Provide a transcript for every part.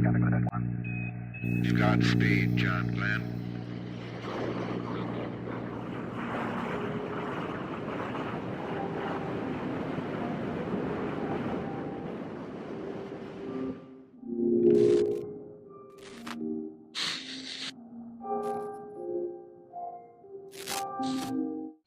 Godspeed, John Glenn.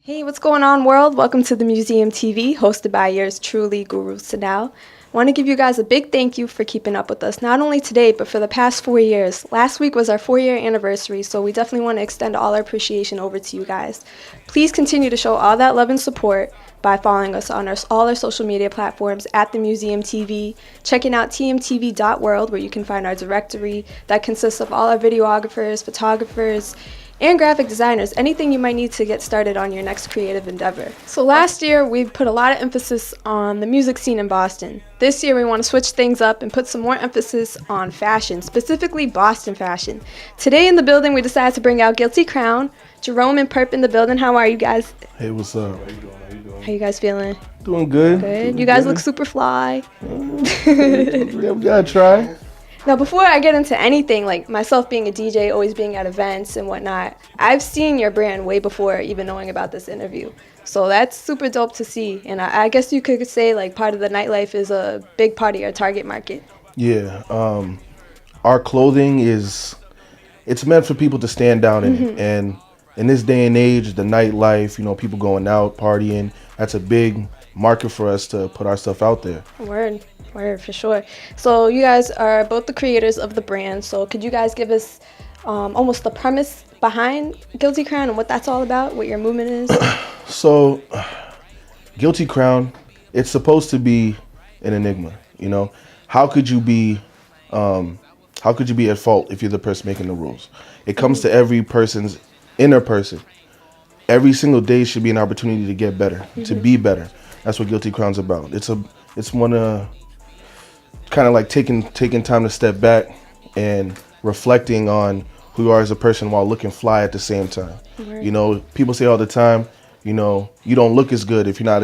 Hey, what's going on, world? Welcome to the Museum TV, hosted by yours truly, Guru Sanaal. I want to give you guys a big thank you for keeping up with us, not only today, but for the past 4 years. Last week was our 4-year anniversary, so we definitely want to extend all our appreciation over to you guys. Please continue to show all that love and support by following us on all our social media platforms at the Museum TV, checking out tmtv.world, where you can find our directory that consists of all our videographers, photographers, and graphic designers, anything you might need to get started on your next creative endeavor. So last year, we put a lot of emphasis on the music scene in Boston. This year, we want to switch things up and put some more emphasis on fashion, specifically Boston fashion. Today in the building, we decided to bring out Guilty Krown, Jerome and Purp in the building. How are you guys? Hey, what's up? How you doing? How you guys feeling? Doing good. Good. Doing You guys good. look super fly. Yeah, we gotta try. Now, before I get into anything, like myself being a DJ, always being at events and whatnot, I've seen your brand way before even knowing about this interview. So that's super dope to see. And I guess you could say like part of the nightlife is a big part of your target market. Yeah. Our clothing it's meant for people to stand out in it. And in this day and age, the nightlife, people going out, partying, that's a big market for us to put our stuff out there. Word, for sure. So you guys are both the creators of the brand. So could you guys give us almost the premise behind Guilty Krown and what that's all about, what your movement is? So, Guilty Krown, it's supposed to be an enigma. How could you be at fault if you're the person making the rules? It comes to every person's inner person. Every single day should be an opportunity to get better, to be better. That's what Guilty Krown's about. It's one kind of like taking time to step back and reflecting on who you are as a person while looking fly at the same time. Right. People say all the time, you don't look as good if you're not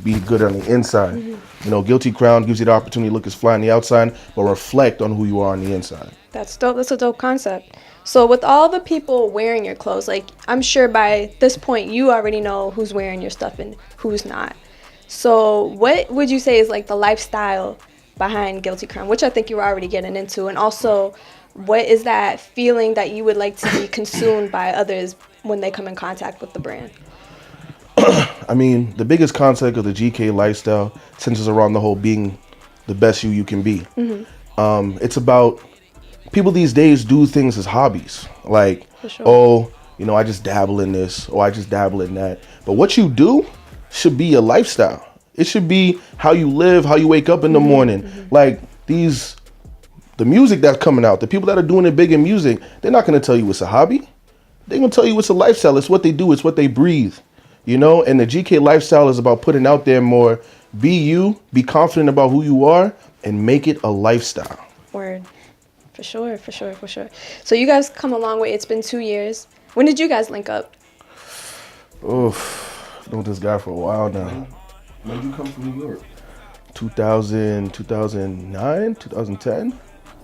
be good on the inside. Guilty Krown gives you the opportunity to look as fly on the outside, but reflect on who you are on the inside. That's dope. That's a dope concept. So with all the people wearing your clothes, like I'm sure by this point you already know who's wearing your stuff and who's not. So what would you say is like the lifestyle behind Guilty Krown, which I think you were already getting into, and also what is that feeling that you would like to be consumed by others when they come in contact with the brand? I mean, the biggest concept of the GK lifestyle centers around the whole being the best you can be. It's about people these days do things as hobbies. Like, sure. I just dabble in this, or I just dabble in that. But what you do should be a lifestyle. It should be how you live, how you wake up in the morning. Like the music that's coming out, the people that are doing it big in music, they're not going to tell you it's a hobby. They're going to tell you it's a lifestyle. It's what they do. It's what they breathe. And the GK lifestyle is about putting out there more, be you, be confident about who you are, and make it a lifestyle. Word. For sure. So you guys come a long way. It's been 2 years. When did you guys link up? I've known this guy for a while now. When did you come from New York? 2009, 2010.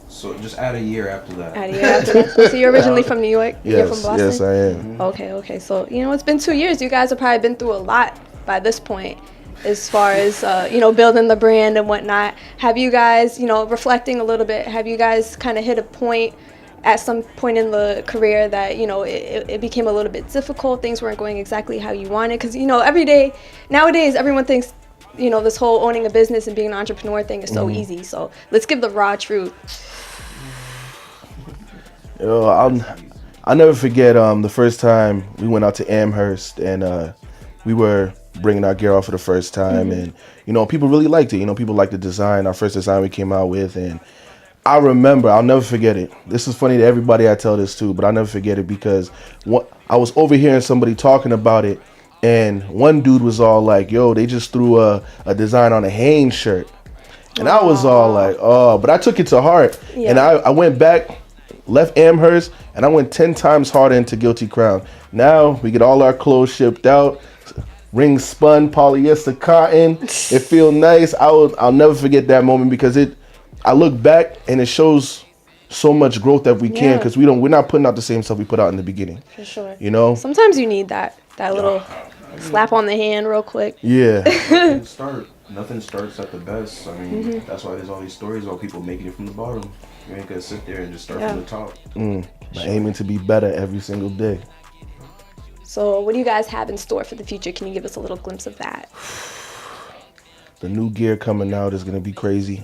So just add a year after that. So you're originally from New York? Yes, you're from Boston? yes, I am. Okay. So, it's been 2 years. You guys have probably been through a lot by this point as far as, building the brand and whatnot. Have you guys, reflecting a little bit, have you guys kind of hit a point at some point in the career that, it became a little bit difficult, things weren't going exactly how you wanted? Because, every day, nowadays, everyone thinks, this whole owning a business and being an entrepreneur thing is so easy. So let's give the raw truth. I'll never forget the first time we went out to Amherst and we were bringing our gear out for the first time. And, people really liked it. People liked the design, our first design we came out with. And I remember, I'll never forget it. This is funny to everybody I tell this to, but I'll never forget it because I was overhearing somebody talking about it. And one dude was all like, yo, they just threw a design on a Hanes shirt. And I was all like, oh, but I took it to heart. Yeah. And I went back, left Amherst, and I went 10 times harder into Guilty Krown. Now we get all our clothes shipped out, ring spun, polyester cotton. It feels nice. I'll never forget that moment because I look back and it shows so much growth that we can, Yeah. because we're not putting out the same stuff we put out in the beginning. For sure. You know? Sometimes you need that little slap on the hand real quick. Yeah. Nothing starts at the best. I mean, that's why there's all these stories about people making it from the bottom. You ain't gonna sit there and just start from the top. Aiming to be better every single day. So what do you guys have in store for the future? Can you give us a little glimpse of that? The new gear coming out is gonna be crazy.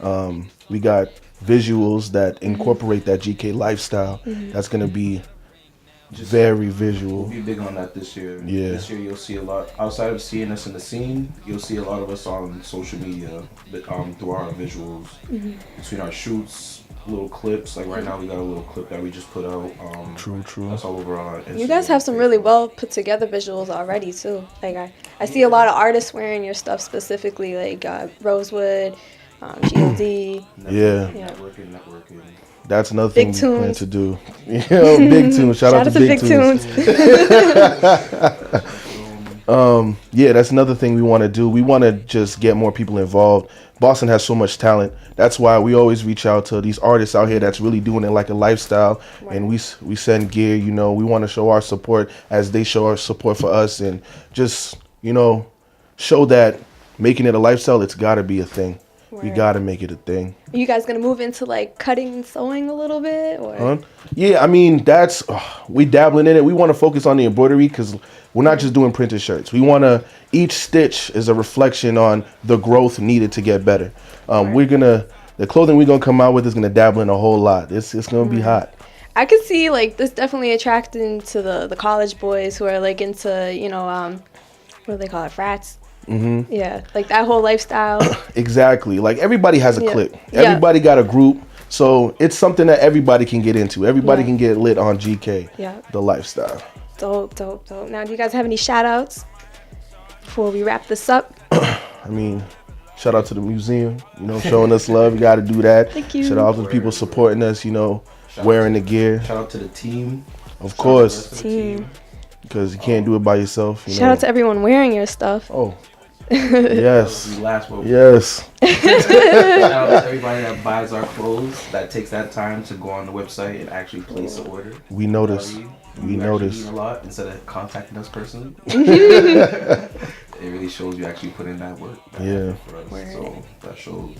We got visuals that incorporate that GK lifestyle. That's gonna be very visual. We'll be big on that this year. Yeah. This year you'll see a lot, outside of seeing us in the scene, you'll see a lot of us on social media through our visuals. Between our shoots, little clips. Like right now we got a little clip that we just put out. True. That's all over our Instagram. You guys have some really well put together visuals already too. Like I see a lot of artists wearing your stuff specifically, like Rosewood, GLD. Networking. That's another thing Big we plan Tunes. to do. Big Tunes. Shout out to Big Tunes. Yeah, that's another thing we want to do. We want to just get more people involved. Boston has so much talent. That's why we always reach out to these artists out here that's really doing it like a lifestyle. Right. And we send gear, you know. We want to show our support as they show our support for us, and just, you know, show that making it a lifestyle, it's got to be a thing. We got to make it a thing. Are you guys going to move into like cutting and sewing a little bit? Or? Yeah, I mean, that's, we dabbling in it. We want to focus on the embroidery because we're not just doing printed shirts. We want to, each stitch is a reflection on the growth needed to get better. The clothing we're going to come out with is going to dabble in a whole lot. It's going to be hot. I could see like this definitely attracting to the college boys who are like into, you know, what do they call it, frats? Yeah, like that whole lifestyle. Exactly. Like everybody has a clique. Everybody got a group. So it's something that everybody can get into. Everybody can get lit on GK, the lifestyle. Dope. Now, do you guys have any shout outs before we wrap this up? I mean, shout out to the museum, you know, showing us love. You got to do that. Thank you. Shout out to people supporting us, you know, wearing the gear. Shout out to the team. Of course. Team. Because you can't do it by yourself. Shout out to everyone wearing your stuff. Oh. Yes. Yes. Shout out to everybody that buys our clothes, that takes that time to go on the website and actually place an order. We notice. We notice a lot instead of contacting us personally. It really shows you actually put in that work. For us. So that shows.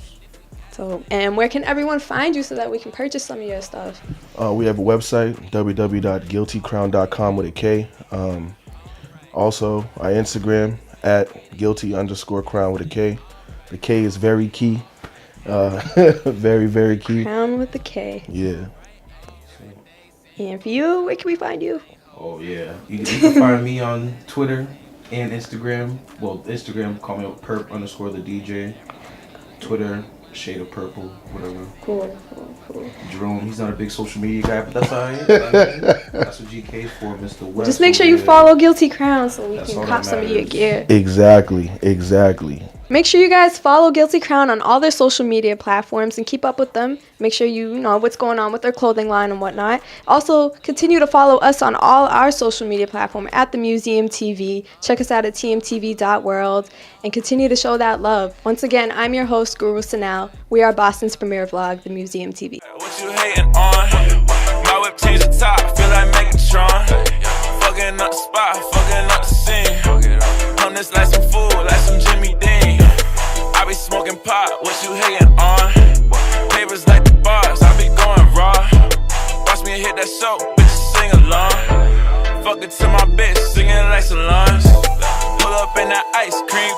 So, and where can everyone find you so that we can purchase some of your stuff? We have a website, www.guiltykrown.com with a K. Also, our Instagram at guilty_crown with a K. The K is very key. Very, very key. Crown with the K. Yeah. And for you, where can we find you? Oh, yeah. You can find me on Twitter and Instagram. Well, Instagram, call me Purp _the DJ. Twitter, Shade of Purple, whatever. Cool. Jerome, he's not a big social media guy, but that's alright. That's what GK is for, Mr. West. Just make sure you follow Guilty Krown so we can cop some of your gear. Exactly. Make sure you guys follow Guilty Krown on all their social media platforms and keep up with them. Make sure you know what's going on with their clothing line and whatnot. Also, continue to follow us on all our social media platforms at the Museum TV. Check us out at tmtv.world and continue to show that love. Once again, I'm your host, Guru Sanaal. We are Boston's premier vlog, the Museum TV. What you hating on? My whip change the top, feel like Megatron. Fucking up the spot, fucking up the scene. Come this like some food, like some Jimmy Dean. I be smoking pot, what you hating on? Papers like the bars, I be going raw. Watch me hit that show, bitches sing along. Fuck it to my bitch, singing like Solange. Pull up in that ice cream.